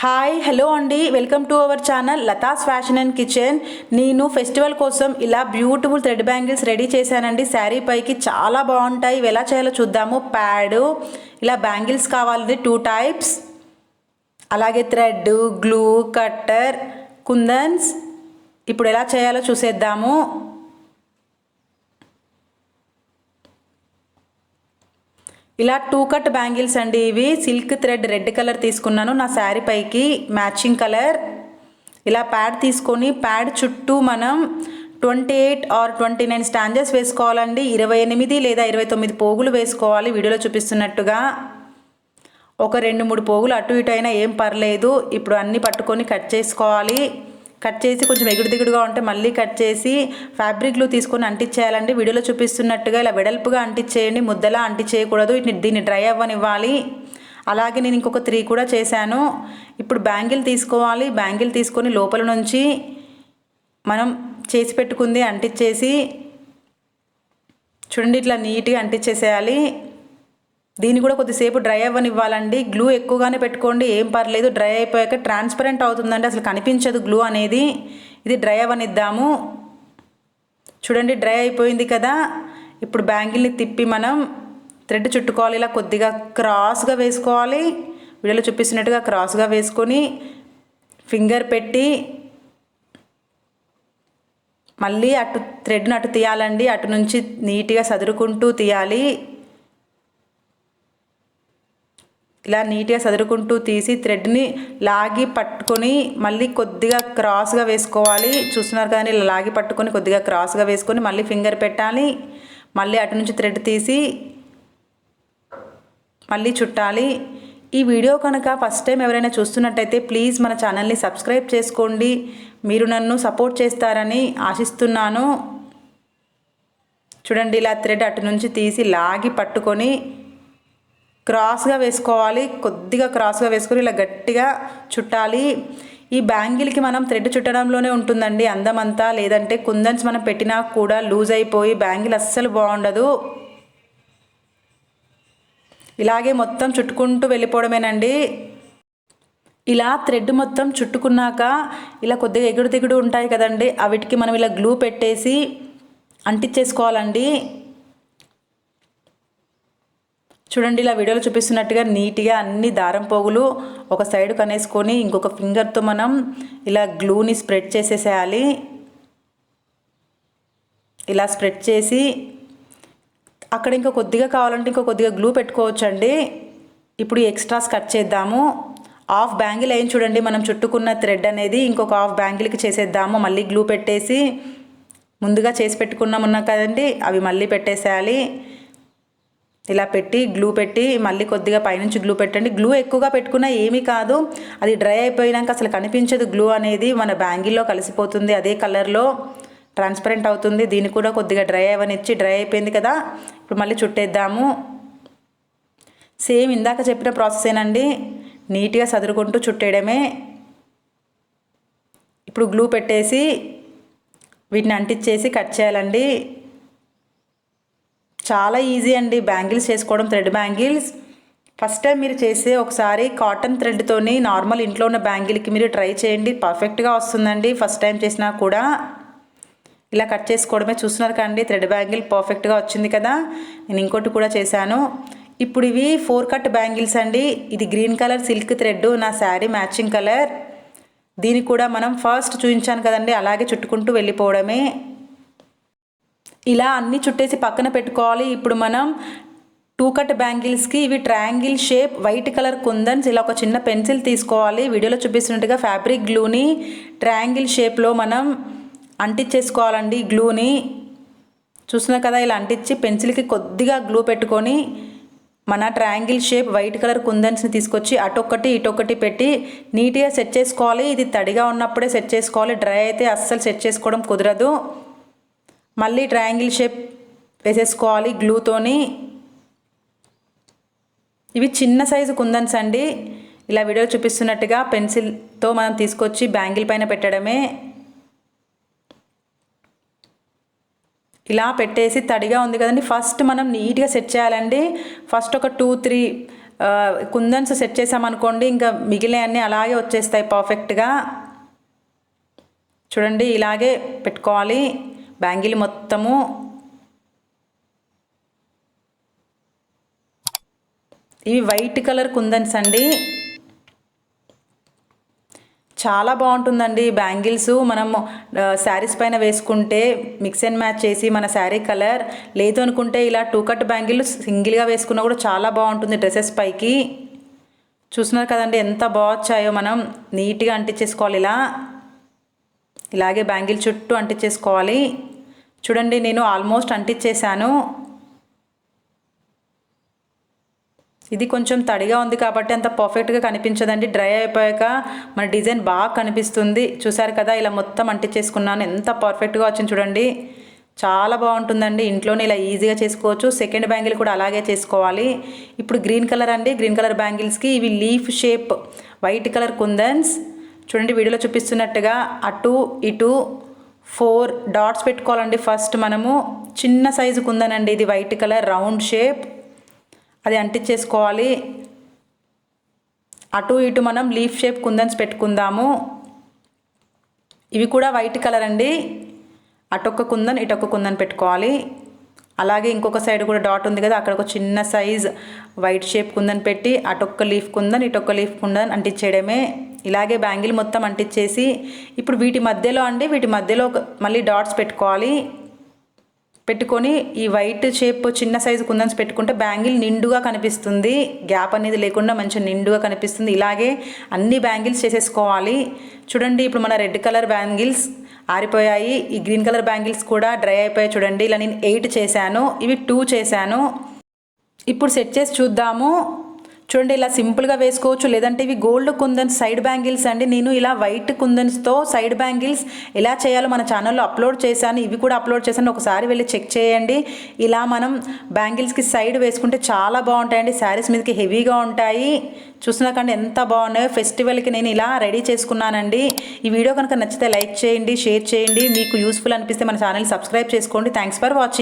Hi hello అండి, welcome to our channel Latha's fashion and kitchen. నేను festival కోసం ఇలా బ్యూటిఫుల్ థ్రెడ్ బ్యాంగిల్స్ రెడీ చేశానండి. శారీ పైకి చాలా బాగుంటాయి. ఇవి ఎలా చేయాలో చూద్దాము. ప్యాడ్, ఇలా బ్యాంగిల్స్ కావాలండి 2 టైప్స్, అలాగే థ్రెడ్, గ్లూ, కట్టర్, కుందన్స్. ఇప్పుడు ఎలా చేయాలో చూసేద్దాము. ఇలా 2 కట్ బ్యాంగిల్స్ అండి. ఇవి సిల్క్ థ్రెడ్ రెడ్ కలర్ తీసుకున్నాను నా శారీ పైకి మ్యాచింగ్ కలర్. ఇలా ప్యాడ్ తీసుకొని ప్యాడ్ చుట్టూ మనం 28 ఆర్ 29 స్టాంజెస్ వేసుకోవాలండి. 28 లేదా 29 పోగులు వేసుకోవాలి వీడియోలో చూపిస్తున్నట్టుగా. ఒక 2-3 పోగులు అటు ఇటు అయినా ఏం పర్లేదు. ఇప్పుడు అన్నీ పట్టుకొని కట్ చేసుకోవాలి. కట్ చేసి కొంచెం ఎగుడు దిగుడుగా ఉంటే మళ్ళీ కట్ చేసి ఫ్యాబ్రిక్ గ్లూ తీసుకొని అంటించేయాలండి. వీడియోలో చూపిస్తున్నట్టుగా ఇలా వెడల్పుగా అంటించేయండి, ముద్దలా అంటించేయకూడదు. దీన్ని డ్రై అవ్వనివ్వాలి. అలాగే నేను ఇంకొక 3 కూడా చేశాను. ఇప్పుడు బ్యాంగిల్ తీసుకోవాలి. బ్యాంగిల్ తీసుకొని లోపల నుంచి మనం చేసి పెట్టుకుంది అంటించేసి చూడండి, ఇట్లా నీట్గా అంటించేసేయాలి. దీన్ని కూడా కొద్దిసేపు డ్రై అవ్వనివ్వాలండి. గ్లూ ఎక్కువగానే పెట్టుకోండి, ఏం పర్లేదు. డ్రై అయిపోయాక ట్రాన్స్పరెంట్ అవుతుందండి, అసలు కనిపించదు గ్లూ అనేది. ఇది డ్రై అవ్వనిద్దాము. చూడండి, డ్రై అయిపోయింది కదా. ఇప్పుడు బ్యాంగిల్ని తిప్పి మనం థ్రెడ్ చుట్టుకోవాలి. ఇలా కొద్దిగా క్రాస్గా వేసుకోవాలి. వీడియోలో చూపిస్తున్నట్టుగా క్రాస్గా వేసుకొని ఫింగర్ పెట్టి మళ్ళీ అటు థ్రెడ్ని అటు తీయాలండి. అటు నుంచి నీట్గా సదురుకుంటూ తీయాలి. ఇలా నీట్గా సదురుకుంటూ తీసి థ్రెడ్ని లాగి పట్టుకొని మళ్ళీ కొద్దిగా క్రాస్గా వేసుకోవాలి. చూస్తున్నారు కానీ ఇలా లాగి పట్టుకొని కొద్దిగా క్రాస్గా వేసుకొని మళ్ళీ ఫింగర్ పెట్టాలి. మళ్ళీ అటు నుంచి థ్రెడ్ తీసి మళ్ళీ చుట్టాలి. ఈ వీడియో కనుక ఫస్ట్ టైం ఎవరైనా చూస్తున్నట్టయితే ప్లీజ్ మన ఛానల్ని సబ్స్క్రైబ్ చేసుకోండి. మీరు నన్ను సపోర్ట్ చేస్తారని ఆశిస్తున్నాను. చూడండి, ఇలా థ్రెడ్ అటు నుంచి తీసి లాగి పట్టుకొని క్రాస్గా వేసుకోవాలి. కొద్దిగా క్రాస్గా వేసుకొని ఇలా గట్టిగా చుట్టాలి. ఈ బ్యాంగిల్కి మనం థ్రెడ్ చుట్టడంలోనే ఉంటుందండి అందమంతా. లేదంటే కుందన్స్ మనం పెట్టినా కూడా లూజ్ అయిపోయి బ్యాంగిల్ అస్సలు బాగుండదు. ఇలాగే మొత్తం చుట్టుకుంటూ వెళ్ళిపోవడమేనండి. ఇలా థ్రెడ్ మొత్తం చుట్టుకున్నాక ఇలా కొద్దిగా ఎగుడు దిగుడు ఉంటాయి కదండి, అవిటికి మనం ఇలా గ్లూ పెట్టేసి అంటించేసుకోవాలండి. చూడండి, ఇలా వీడియోలో చూపిస్తున్నట్టుగా నీట్గా అన్ని దారం పోగులు ఒక సైడ్ కనేసుకొని ఇంకొక ఫింగర్తో మనం ఇలా గ్లూని స్ప్రెడ్ చేసేసేయాలి. ఇలా స్ప్రెడ్ చేసి అక్కడ ఇంకా కొద్దిగా కావాలంటే ఇంకో కొద్దిగా గ్లూ పెట్టుకోవచ్చండి. ఇప్పుడు ఎక్స్ట్రాస్ కట్ చేద్దాము. హాఫ్ బ్యాంగిల్ అయింది చూడండి, మనం చుట్టుకున్న థ్రెడ్ అనేది ఇంకొక హాఫ్ బ్యాంగిల్కి చేసేద్దాము. మళ్ళీ గ్లూ పెట్టేసి ముందుగా చేసి పెట్టుకున్నామున్నా కదండి, అవి మళ్ళీ పెట్టేసేయాలి. ఇలా పెట్టి గ్లూ పెట్టి మళ్ళీ కొద్దిగా పైనుంచి గ్లూ పెట్టండి. గ్లూ ఎక్కువగా పెట్టుకున్నా ఏమీ కాదు, అది డ్రై అయిపోయినాక అసలు కనిపించదు. గ్లూ అనేది మన బ్యాంగిల్లో కలిసిపోతుంది, అదే కలర్లో ట్రాన్స్పరెంట్ అవుతుంది. దీన్ని కూడా కొద్దిగా డ్రై అవ్వనిచ్చి, డ్రై అయిపోయింది కదా, ఇప్పుడు మళ్ళీ చుట్టేద్దాము. సేమ్ ఇందాక చెప్పిన ప్రాసెసేనండి, నీట్గా సదురుకుంటూ చుట్టేయడమే. ఇప్పుడు గ్లూ పెట్టేసి వీటిని అంటించేసి కట్ చేయాలండి. చాలా ఈజీ అండి బ్యాంగిల్స్ చేసుకోవడం, థ్రెడ్ బ్యాంగిల్స్. ఫస్ట్ టైం మీరు చేసే ఒకసారి కాటన్ థ్రెడ్తోని నార్మల్ ఇంట్లో ఉన్న బ్యాంగిల్కి మీరు ట్రై చేయండి, పర్ఫెక్ట్గా వస్తుందండి. ఫస్ట్ టైం చేసినా కూడా ఇలా కట్ చేసుకోవడమే. చూస్తున్నారు కండి, థ్రెడ్ బ్యాంగిల్ పర్ఫెక్ట్గా వచ్చింది కదా. నేను ఇంకోటి కూడా చేశాను. ఇప్పుడు ఇవి 4 కట్ బ్యాంగిల్స్ అండి. ఇది గ్రీన్ కలర్ సిల్క్ థ్రెడ్, నా శారీ మ్యాచింగ్ కలర్. దీన్ని కూడా మనం ఫస్ట్ చూపించాను కదండి, అలాగే చుట్టుకుంటూ వెళ్ళిపోవడమే. ఇలా అన్నీ చుట్టేసి పక్కన పెట్టుకోవాలి. ఇప్పుడు మనం 2 కట్ బ్యాంగిల్స్కి ఇవి ట్రయాంగిల్ షేప్ వైట్ కలర్ కుందన్స్. ఇలా ఒక చిన్న పెన్సిల్ తీసుకోవాలి. వీడియోలో చూపిస్తున్నట్టుగా ఫ్యాబ్రిక్ గ్లూని ట్రయాంగిల్ షేప్లో మనం అంటించేసుకోవాలండి. గ్లూని చూస్తున్నారు కదా, ఇలా అంటించి పెన్సిల్కి కొద్దిగా గ్లూ పెట్టుకొని మన ట్రయాంగిల్ షేప్ వైట్ కలర్ కుందన్స్ని తీసుకొచ్చి అటొక్కటి ఇటొక్కటి పెట్టి నీట్గా సెట్ చేసుకోవాలి. ఇది తడిగా ఉన్నప్పుడే సెట్ చేసుకోవాలి, డ్రై అయితే అస్సలు సెట్ చేసుకోవడం కుదరదు. మళ్ళీ ట్రయాంగిల్ షేప్ వేసేసుకోవాలి గ్లూతోని. ఇవి చిన్న సైజు కుందన్స్ అండి. ఇలా వీడియో చూపిస్తున్నట్టుగా పెన్సిల్తో మనం తీసుకొచ్చి బ్యాంగిల్ పైన పెట్టడమే. ఇలా పెట్టేసి తడిగా ఉంది కదండి, ఫస్ట్ మనం నీట్గా సెట్ చేయాలండి. ఫస్ట్ ఒక 2-3 కుందన్స్ సెట్ చేసామనుకోండి ఇంకా మిగిలినవన్నీ అలాగే వచ్చేస్తాయి పర్ఫెక్ట్గా. చూడండి ఇలాగే పెట్టుకోవాలి బ్యాంగిల్ మొత్తము. ఇవి వైట్ కలర్ కుందన్స్ అండి, చాలా బాగుంటుందండి బ్యాంగిల్స్. మనము శారీస్ పైన వేసుకుంటే మిక్స్ అండ్ మ్యాచ్ చేసి మన శారీ కలర్, లేదు అనుకుంటే ఇలా 2 కట్ బ్యాంగిల్ సింగిల్గా వేసుకున్నా కూడా చాలా బాగుంటుంది డ్రెస్సెస్ పైకి. చూస్తున్నారు కదండి ఎంత బాగొచ్చాయో. మనం నీట్గా అంటించేసుకోవాలి ఇలాగే బ్యాంగిల్ చుట్టూ అంటించేసుకోవాలి. చూడండి నేను ఆల్మోస్ట్ అంటించేసాను. ఇది కొంచెం తడిగా ఉంది కాబట్టి అంత పర్ఫెక్ట్గా కనిపించదండి. డ్రై అయిపోయాక మన డిజైన్ బాగా కనిపిస్తుంది. చూసారు కదా ఇలా మొత్తం అంటించేసుకున్నాను. ఎంత పర్ఫెక్ట్గా వచ్చింది చూడండి, చాలా బాగుంటుందండి. ఇంట్లోనే ఇలా ఈజీగా చేసుకోవచ్చు. సెకండ్ బ్యాంగిల్ కూడా అలాగే చేసుకోవాలి. ఇప్పుడు గ్రీన్ కలర్ అండి, గ్రీన్ కలర్ బ్యాంగిల్స్కి ఇవి లీఫ్ షేప్ వైట్ కలర్ కుందన్స్. చూడండి వీడియోలో చూపిస్తున్నట్టుగా అటు ఇటు 4 డాట్స్ పెట్టుకోవాలండి. ఫస్ట్ మనము చిన్న సైజు కుందనండి ఇది, వైట్ కలర్ రౌండ్ షేప్, అది అంటించేసుకోవాలి. అటు ఇటు మనం లీఫ్ షేప్ కుందన్స్ పెట్టుకుందాము. ఇవి కూడా వైట్ కలర్ అండి, అటొక్క కుందన్ ఇటొక్క కుందన్ పెట్టుకోవాలి. అలాగే ఇంకొక సైడ్ కూడా డాట్ ఉంది కదా, అక్కడ ఒక చిన్న సైజ్ వైట్ షేప్ కుందన్ పెట్టి అటొక్క లీఫ్ కుందన్ ఇటొక్క లీఫ్ కుందన్ అంటించేయడమే. ఇలాగే బ్యాంగిల్ మొత్తం అంటించేసి ఇప్పుడు వీటి మధ్యలో మళ్ళీ డాట్స్ పెట్టుకోవాలి. పెట్టుకొని ఈ వైట్ షేప్ చిన్న సైజు కుందన్స్ పెట్టుకుంటే బ్యాంగిల్ నిండుగా కనిపిస్తుంది, గ్యాప్ అనేది లేకుండా మంచిగా నిండుగా కనిపిస్తుంది. ఇలాగే అన్ని బ్యాంగిల్స్ చేసేసుకోవాలి. చూడండి ఇప్పుడు మన రెడ్ కలర్ బ్యాంగిల్స్ ఆరిపోయాయి, ఈ గ్రీన్ కలర్ బ్యాంగిల్స్ కూడా డ్రై అయిపోయాయి. చూడండి ఇలా నేను 8 చేశాను, ఇవి 2 చేశాను. ఇప్పుడు సెట్ చేసి చూద్దాము. చూడండి ఇలా సింపుల్గా వేసుకోవచ్చు, లేదంటే ఇవి గోల్డ్ కుందన్స్ సైడ్ బ్యాంగిల్స్ అండి. నేను ఇలా వైట్ కుందన్స్తో సైడ్ బ్యాంగిల్స్ ఎలా చేయాలో మన ఛానల్లో అప్లోడ్ చేశాను, ఇవి కూడా అప్లోడ్ చేశాను, ఒకసారి వెళ్ళి చెక్ చేయండి. ఇలా మనం బ్యాంగిల్స్కి సైడ్ వేసుకుంటే చాలా బాగుంటాయండి, శారీస్ మీదకి హెవీగా ఉంటాయి. చూస్తున్నాకండి ఎంత బాగున్నాయో. ఫెస్టివల్కి నేను ఇలా రెడీ చేసుకున్నానండి. ఈ వీడియో కనుక నచ్చితే లైక్ చేయండి, షేర్ చేయండి. మీకు యూస్ఫుల్ అనిపిస్తే మన ఛానల్ సబ్స్క్రైబ్ చేసుకోండి. Thanks for watching.